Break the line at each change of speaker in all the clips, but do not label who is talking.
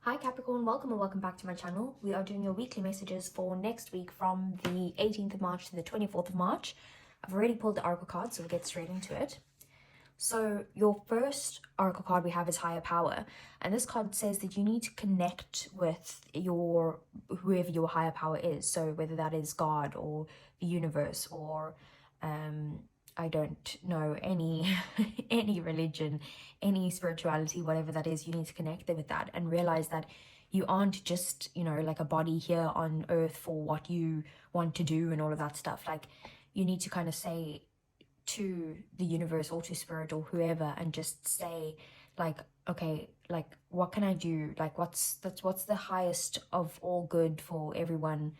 Hi Capricorn, welcome and welcome back to my channel. We are doing your weekly messages for next week from the 18th of March to the 24th of March. I've already pulled the oracle card, so we'll get straight into it. So your first oracle card we have is Higher Power, and this card says that you need to connect with whoever your higher power is. So whether that is God or the universe or I don't know, any any religion, any spirituality, whatever that is, you need to connect with that and realize that you aren't just, like a body here on earth for what you want to do and all of that stuff. Like, you need to kind of say to the universe or to spirit or whoever and just say, like, okay, like, what can I do? Like, what's the highest of all good for everyone,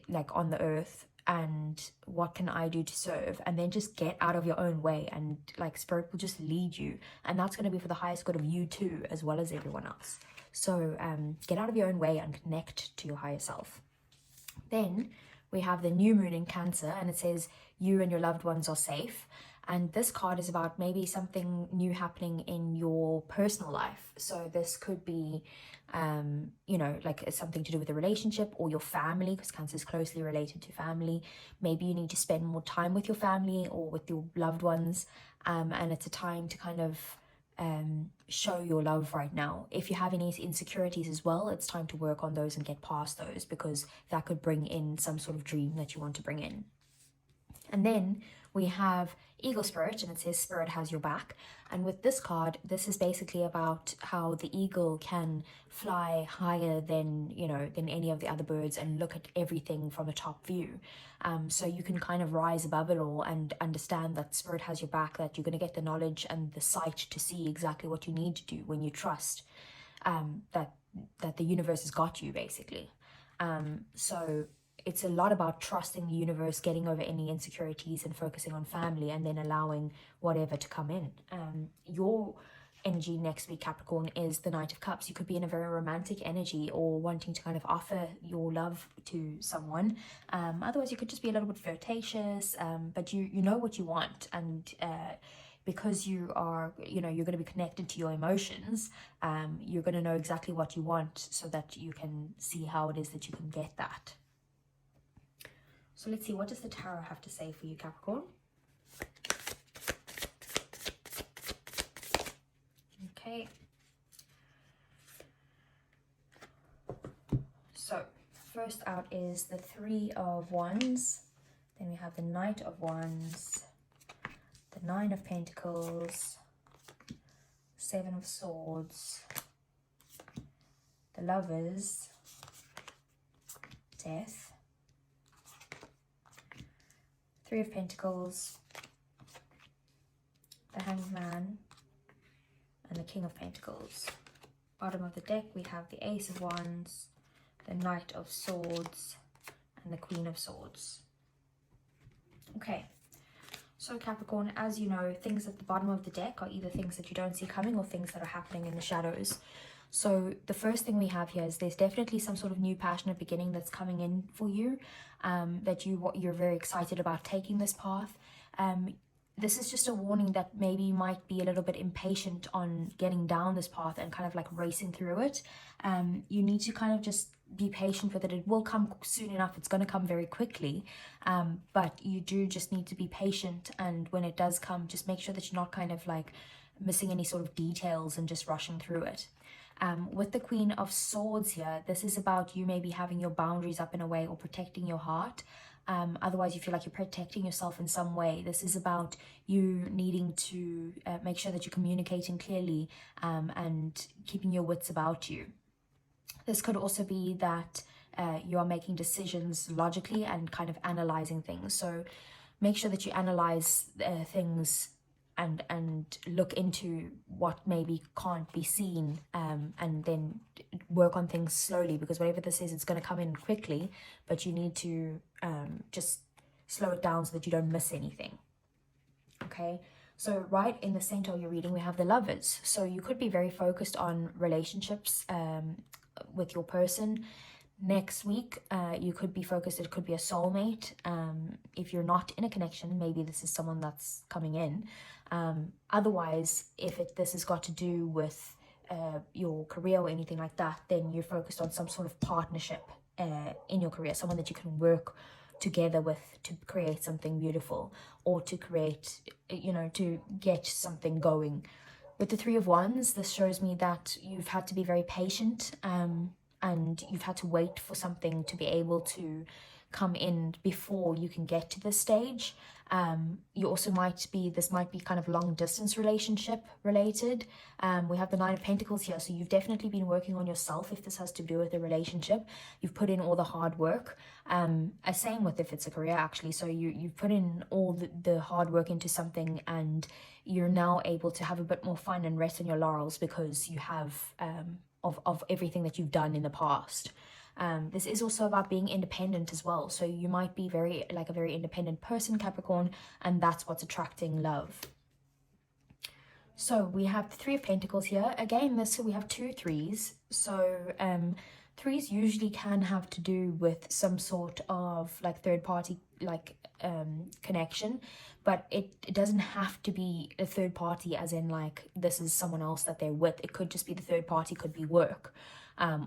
like on the earth, and what can I do to serve? And then just get out of your own way, and like spirit will just lead you, and that's going to be for the highest good of you too, as well as everyone else. So get out of your own way and connect to your higher self. Then we have the new moon in Cancer, and it says you and your loved ones are safe. And this card is about maybe something new happening in your personal life. So this could be, like it's something to do with a relationship or your family, because Cancer is closely related to family. Maybe you need to spend more time with your family or with your loved ones. And it's a time to kind of show your love right now. If you have any insecurities as well, it's time to work on those and get past those, because that could bring in some sort of dream that you want to bring in. And then we have Eagle Spirit, and it says Spirit has your back. And with this card, this is basically about how the eagle can fly higher than, than any of the other birds and look at everything from a top view. So you can kind of rise above it all and understand that Spirit has your back, that you're going to get the knowledge and the sight to see exactly what you need to do when you trust that the universe has got you, basically. So it's a lot about trusting the universe, getting over any insecurities and focusing on family, and then allowing whatever to come in. Your energy next week, Capricorn, is the Knight of Cups. You could be in a very romantic energy or wanting to kind of offer your love to someone. Otherwise, you could just be a little bit flirtatious, but you know what you want, and because you are, you're going to be connected to your emotions, you're going to know exactly what you want so that you can see how it is that you can get that. So let's see, what does the tarot have to say for you, Capricorn? Okay. So first out is the Three of Wands. Then we have the Knight of Wands, the Nine of Pentacles, Seven of Swords, the Lovers, Death, Three of Pentacles, the Hanged Man, and the King of Pentacles. Bottom of the deck, we have the Ace of Wands, the Knight of Swords, and the Queen of Swords. Okay, so Capricorn, as you know, things at the bottom of the deck are either things that you don't see coming or things that are happening in the shadows. So the first thing we have here is there's definitely some sort of new passionate beginning that's coming in for you, that you're very excited about taking this path. This is just a warning that maybe you might be a little bit impatient on getting down this path and kind of like racing through it. You need to kind of just be patient with it. It will come soon enough. It's going to come very quickly, but you do just need to be patient, and when it does come, just make sure that you're not kind of like missing any sort of details and just rushing through it. With the Queen of Swords here, this is about you maybe having your boundaries up in a way or protecting your heart. Otherwise, you feel like you're protecting yourself in some way. This is about you needing to make sure that you're communicating clearly and keeping your wits about you. This could also be that you are making decisions logically and kind of analyzing things. So make sure that you analyze things and look into what maybe can't be seen, and then work on things slowly, because whatever this is, it's going to come in quickly, but you need to just slow it down so that you don't miss anything. Okay, so right in the center of your reading, we have the Lovers. So you could be very focused on relationships with your person. Next week, you could be focused, it could be a soulmate. If you're not in a connection, maybe this is someone that's coming in. Otherwise, if this has got to do with your career or anything like that, then you're focused on some sort of partnership in your career, someone that you can work together with to create something beautiful, or to create, you know, to get something going. With the Three of Wands, this shows me that you've had to be very patient, and you've had to wait for something to be able to come in before you can get to this stage. You also this might be kind of long distance relationship related. We have the Nine of Pentacles here, so you've definitely been working on yourself if this has to do with a relationship. You've put in all the hard work. Same with if it's a career, actually. So you've put in all the hard work into something, and you're now able to have a bit more fun and rest on your laurels because you have of everything that you've done in the past. This is also about being independent as well. So you might be a very independent person, Capricorn, and that's what's attracting love. So we have the Three of Pentacles here. Again, we have 2 threes. So threes usually can have to do with some sort of like third party connection, but it doesn't have to be a third party as in like this is someone else that they're with. It could just be the third party could be work,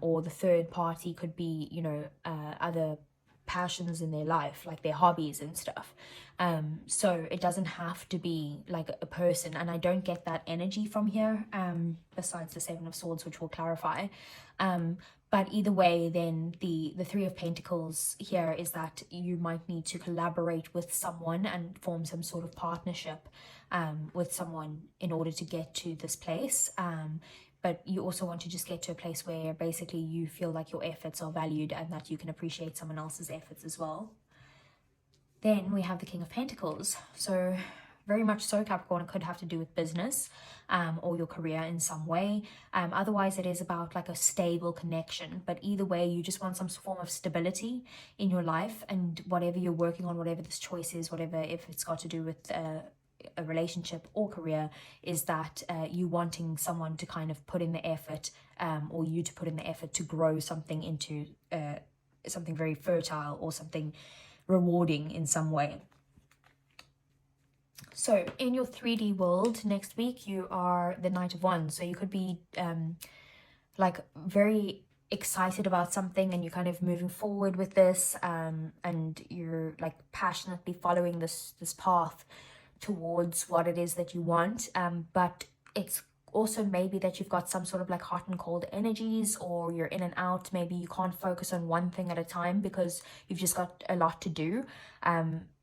or the third party could be, you know, other passions in their life, like their hobbies and stuff. So it doesn't have to be like a person, and I don't get that energy from here, besides the Seven of Swords, which we'll clarify. But either way, then the Three of Pentacles here is that you might need to collaborate with someone and form some sort of partnership with someone in order to get to this place. But you also want to just get to a place where basically you feel like your efforts are valued and that you can appreciate someone else's efforts as well. Then we have the King of Pentacles. So very much so, Capricorn, it could have to do with business or your career in some way. Otherwise, it is about like a stable connection. But either way, you just want some form of stability in your life, and whatever you're working on, whatever this choice is, whatever, if it's got to do with a relationship or career, is that you wanting someone to kind of put in the effort, or you to put in the effort to grow something into something very fertile or something rewarding in some way. So in your 3D world next week, you are the Knight of Wands. So you could be like very excited about something, and you're kind of moving forward with this, and you're like passionately following this path towards what it is that you want. But it's also maybe that you've got some sort of like hot and cold energies, or you're in and out. Maybe you can't focus on one thing at a time because you've just got a lot to do.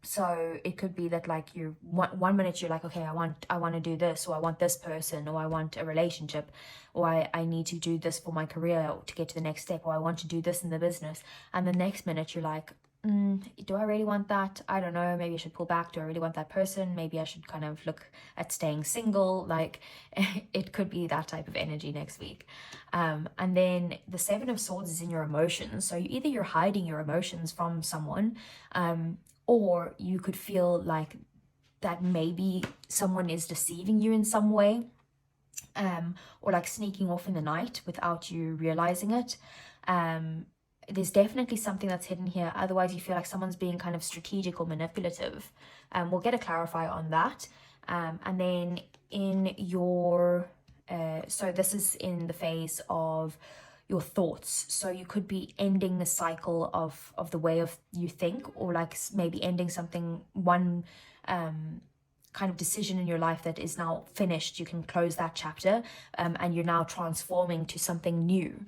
So it could be that like you one minute you're like, okay, I want to do this, or I want this person, or I want a relationship, or I need to do this for my career to get to the next step, or I want to do this in the business. And the next minute you're like, do I really want that? I don't know, maybe I should pull back. Do I really want that person? Maybe I should kind of look at staying single. Like it could be that type of energy next week. And then the Seven of Swords is in your emotions. So either you're hiding your emotions from someone, or you could feel like that maybe someone is deceiving you in some way, or like sneaking off in the night without you realizing it. There's definitely something that's hidden here. Otherwise, you feel like someone's being kind of strategic or manipulative. We'll get a clarify on that. And then in your, so this is in the phase of your thoughts. So you could be ending the cycle of the way of you think, or like maybe ending something, one kind of decision in your life that is now finished. You can close that chapter, and you're now transforming to something new.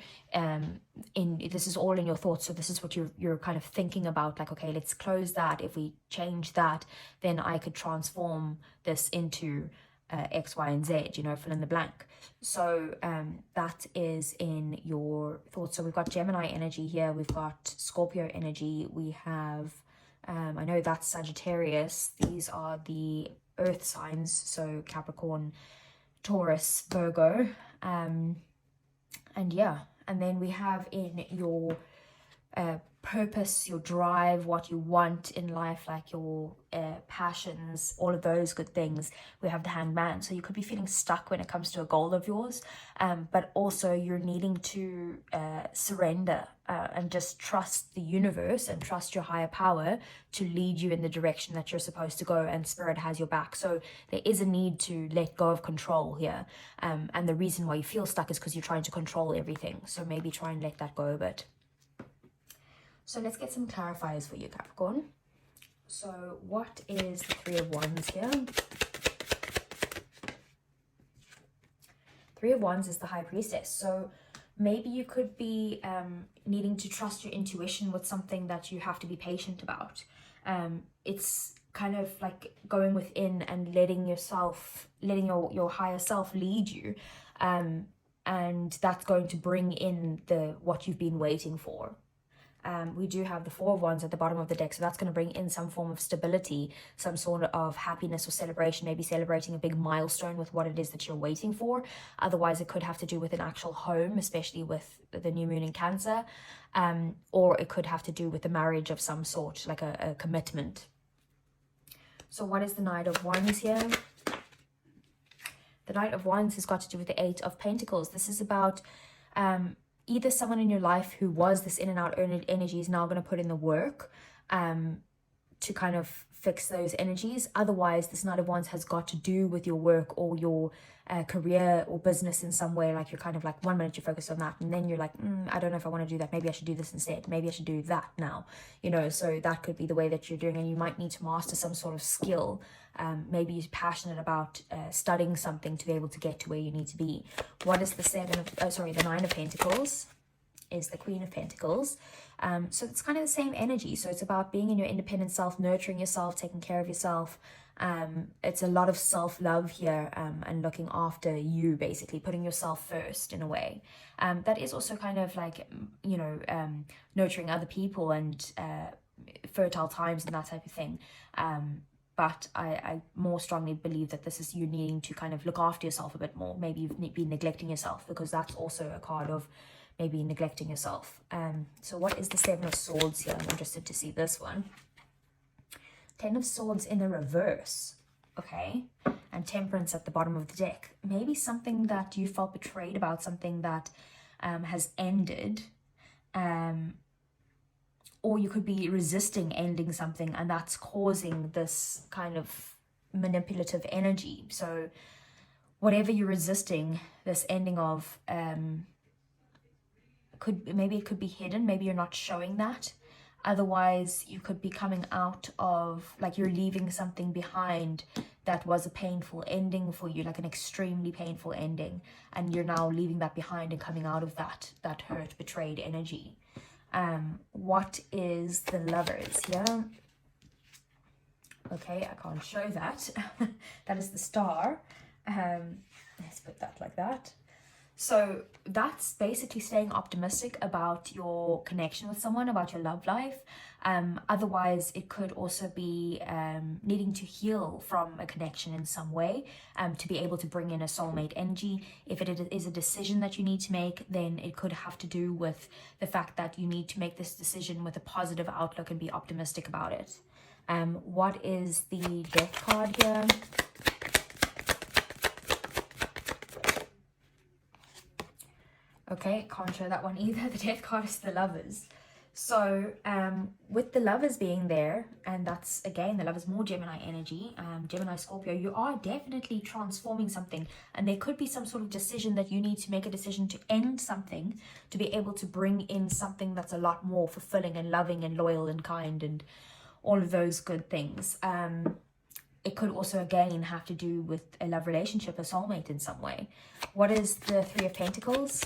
This is all in your thoughts. So this is what you're kind of thinking about, like, okay, let's close that. If we change that, then I could transform this into X, Y, and Z, you know, fill in the blank. So that is in your thoughts. So we've got Gemini energy here, we've got Scorpio energy, we have I know that's Sagittarius. These are the earth signs, so Capricorn, Taurus, Virgo, and yeah. And then we have in your purpose, your drive, what you want in life, like your passions, all of those good things, we have the Hangman. So you could be feeling stuck when it comes to a goal of yours, but also you're needing to surrender and just trust the universe and trust your higher power to lead you in the direction that you're supposed to go, and spirit has your back. So there is a need to let go of control here, and the reason why you feel stuck is because you're trying to control everything. So maybe try and let that go a bit. So let's get some clarifiers for you, Capricorn. So what is the Three of Wands here? Three of Wands is the High Priestess. So maybe you could be needing to trust your intuition with something that you have to be patient about. It's kind of like going within and letting your higher self lead you. And that's going to bring in what you've been waiting for. We do have the Four of Wands at the bottom of the deck, so that's going to bring in some form of stability, some sort of happiness or celebration, maybe celebrating a big milestone with what it is that you're waiting for. Otherwise, it could have to do with an actual home, especially with the new moon in Cancer, or it could have to do with a marriage of some sort, like a commitment. So what is the Knight of Wands here? The Knight of Wands has got to do with the Eight of Pentacles. This is about either someone in your life who was this in and out energy is now going to put in the work to kind of fix those energies. Otherwise, this Knight of Wands has got to do with your work or your career or business in some way. Like you're kind of like, one minute you're focused on that, and then you're like, I don't know if I want to do that. Maybe I should do this instead. Maybe I should do that now. You know, so that could be the way that you're doing, and you might need to master some sort of skill. Maybe you're passionate about studying something to be able to get to where you need to be. What is the the Nine of Pentacles? Is the Queen of Pentacles. So it's kind of the same energy. So it's about being in your independent self, nurturing yourself, taking care of yourself. It's a lot of self-love here, and looking after you, basically putting yourself first in a way. That is also kind of like, you know, nurturing other people and fertile times and that type of thing. But I more strongly believe that this is you needing to kind of look after yourself a bit more. Maybe you've been neglecting yourself, because that's also a card of maybe neglecting yourself. So what is the Seven of Swords here? I'm interested to see this one. Ten of Swords in the reverse. Okay. And Temperance at the bottom of the deck. Maybe something that you felt betrayed about, something that has ended. Or you could be resisting ending something, and that's causing this kind of manipulative energy. So whatever you're resisting, this ending of, maybe it could be hidden. Maybe you're not showing that. Otherwise, you could be coming out of, like, you're leaving something behind that was a painful ending for you, like an extremely painful ending, and you're now leaving that behind and coming out of that hurt, betrayed energy. What is the Lovers here? Okay, I can't show that. That is the Star. Let's put that like that. So that's basically staying optimistic about your connection with someone, about your love life. Otherwise, it could also be needing to heal from a connection in some way, to be able to bring in a soulmate energy. If it is a decision that you need to make, then it could have to do with the fact that you need to make this decision with a positive outlook and be optimistic about it. What is the Death card here? Okay, can't show that one either. The Death card is the Lovers. So with the Lovers being there, and that's again, the Lovers more Gemini energy, Gemini, Scorpio, you are definitely transforming something, and there could be some sort of decision that you need to make, a decision to end something to be able to bring in something that's a lot more fulfilling and loving and loyal and kind and all of those good things. It could also again have to do with a love relationship, a soulmate in some way. What is the Three of Pentacles?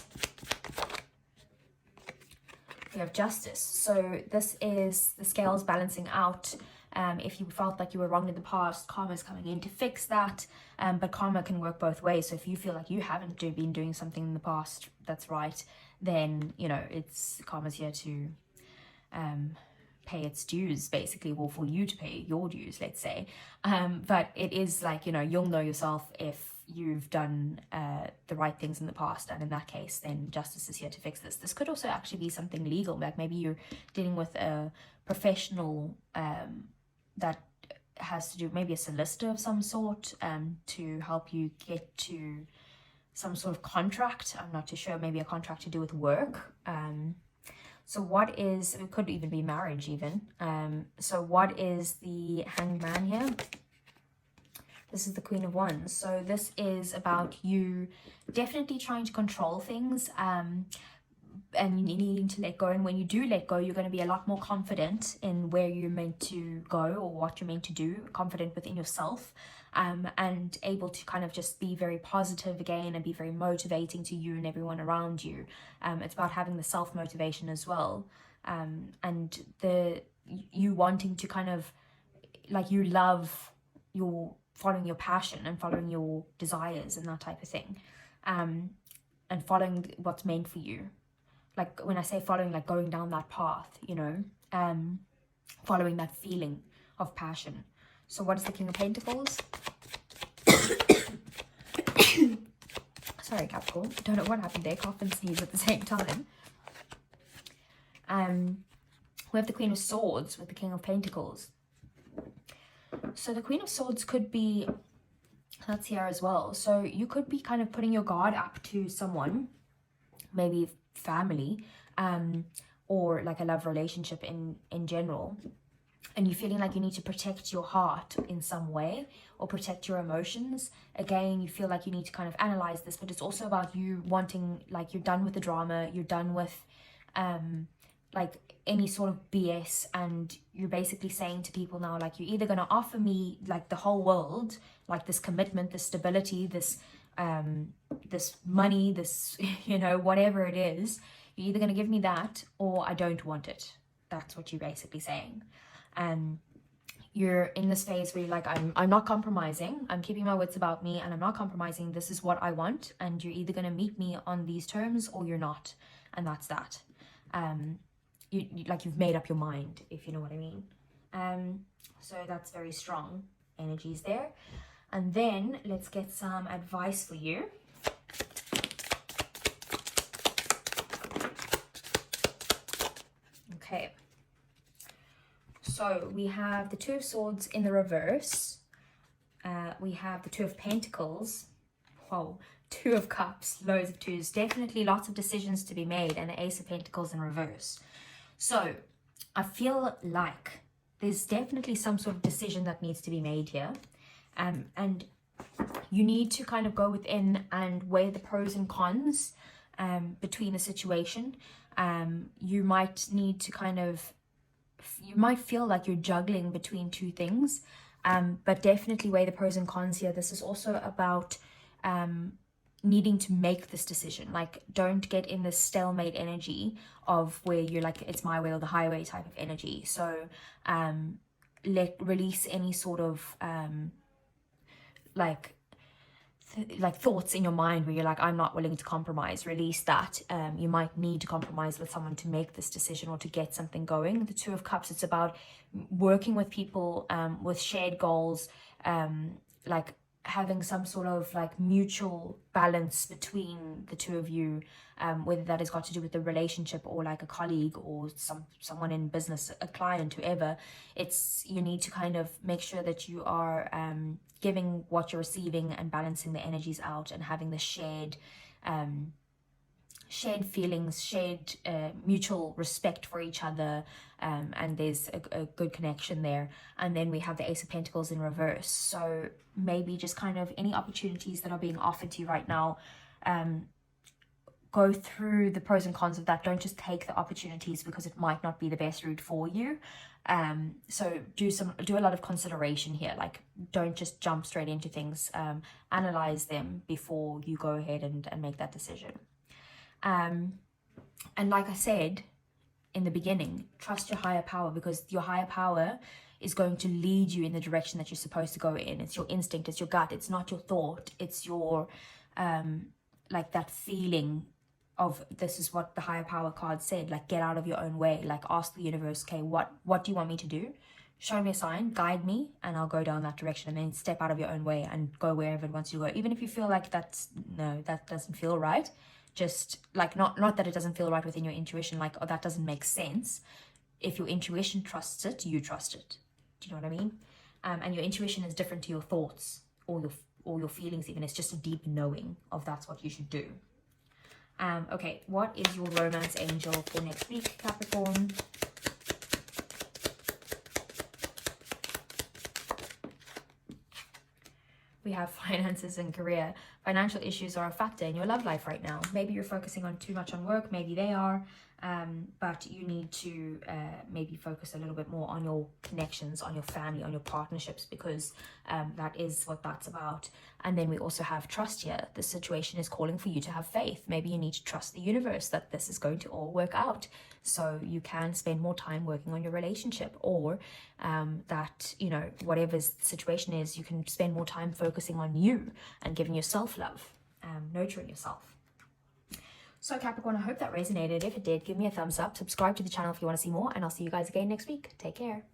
We have Justice. So this is the scales balancing out. If you felt like you were wronged in the past, karma is coming in to fix that. But karma can work both ways. So if you feel like you haven't been doing something in the past that's right, then, you know, it's karma's here to pay its dues, basically, or for you to pay your dues, let's say. But it is like, you know, you'll know yourself if you've done the right things in the past, and in that case, then justice is here to fix this. This could also actually be something legal, like maybe you're dealing with a professional that has to do, maybe a solicitor of some sort, to help you get to some sort of contract. I'm not too sure, maybe a contract to do with work. So what is, it could even be marriage even. So what is the Hanged Man here? This is the Queen of Wands. So this is about you definitely trying to control things, and needing to let go. And when you do let go, you're going to be a lot more confident in where you're meant to go or what you're meant to do, confident within yourself, and able to kind of just be very positive again and be very motivating to you and everyone around you. It's about having the self-motivation as well, and you wanting to kind of, like, you love your following your passion and following your desires and that type of thing, and following what's meant for you. Like when I say following, like going down that path, you know, following that feeling of passion. So what is the King of Pentacles? Sorry, Capricorn. Don't know what happened there. Cough and sneeze at the same time. We have the Queen of Swords with the King of Pentacles. So the Queen of Swords could be, that's here as well. So you could be kind of putting your guard up to someone, maybe family, or like a love relationship in general, and you're feeling like you need to protect your heart in some way or protect your emotions. Again, you feel like you need to kind of analyze this, but it's also about you wanting, like, you're done with the drama, you're done with like any sort of BS, and you're basically saying to people now, like, you're either going to offer me like the whole world, like this commitment, this stability, this money, this, you know, whatever it is, you're either going to give me that or I don't want it. That's what you're basically saying. You're in this phase where you're like, I'm not compromising, I'm keeping my wits about me, and I'm not compromising. This is what I want, and you're either going to meet me on these terms or you're not, and that's that. You've made up your mind, if you know what I mean. So that's very strong energies there. And then let's get some advice for you. Okay. So we have the Two of Swords in the reverse. We have the Two of Pentacles. Whoa. Two of Cups, loads of twos. Definitely lots of decisions to be made, and the Ace of Pentacles in reverse. So I feel like there's definitely some sort of decision that needs to be made here. And you need to kind of go within and weigh the pros and cons between a situation. You might need to kind of, you might feel like you're juggling between two things, but definitely weigh the pros and cons here. This is also about needing to make this decision. Like, don't get in this stalemate energy of where you're like, it's my way or the highway type of energy. So release any sort of like thoughts in your mind where you're like, I'm not willing to compromise. Release that. You might need to compromise with someone to make this decision or to get something going. The Two of Cups, it's about working with people with shared goals, like having some sort of like mutual balance between the two of you, whether that has got to do with the relationship or like a colleague or someone in business, a client, whoever. It's, you need to kind of make sure that you are giving what you're receiving and balancing the energies out, and having the shared feelings, shared mutual respect for each other, and there's a good connection there. And then we have the Ace of Pentacles in reverse. So maybe just kind of any opportunities that are being offered to you right now, go through the pros and cons of that. Don't just take the opportunities because it might not be the best route for you. So do a lot of consideration here. Like, don't just jump straight into things. Analyze them before you go ahead and make that decision. And like I said in the beginning, trust your higher power, because your higher power is going to lead you in the direction that you're supposed to go in. It's your instinct, it's your gut, it's not your thought, it's your like that feeling of, this is what the higher power card said, like, get out of your own way. Like, ask the universe, okay, what do you want me to do? Show me a sign, guide me, and I'll go down that direction. And then step out of your own way and go wherever it wants you to go. Even if you feel like that doesn't feel right, just like, not that it doesn't feel right within your intuition, like, oh, that doesn't make sense. If your intuition trusts it, you trust it. Do you know what I mean? And your intuition is different to your thoughts or your feelings even. It's just a deep knowing of that's what you should do. Okay, what is your romance angel for next week, Capricorn? We have finances and career. Financial issues are a factor in your love life right now. Maybe you're focusing on too much on work, maybe they are, but you need to maybe focus a little bit more on your connections, on your family, on your partnerships, because that is what that's about. And then we also have trust here. The situation is calling for you to have faith. Maybe you need to trust the universe that this is going to all work out. So you can spend more time working on your relationship, or that, you know, whatever the situation is, you can spend more time focusing on you and giving yourself love, nurturing yourself. So Capricorn, I hope that resonated. If it did, give me a thumbs up, subscribe to the channel if you want to see more, and I'll see you guys again next week. Take care.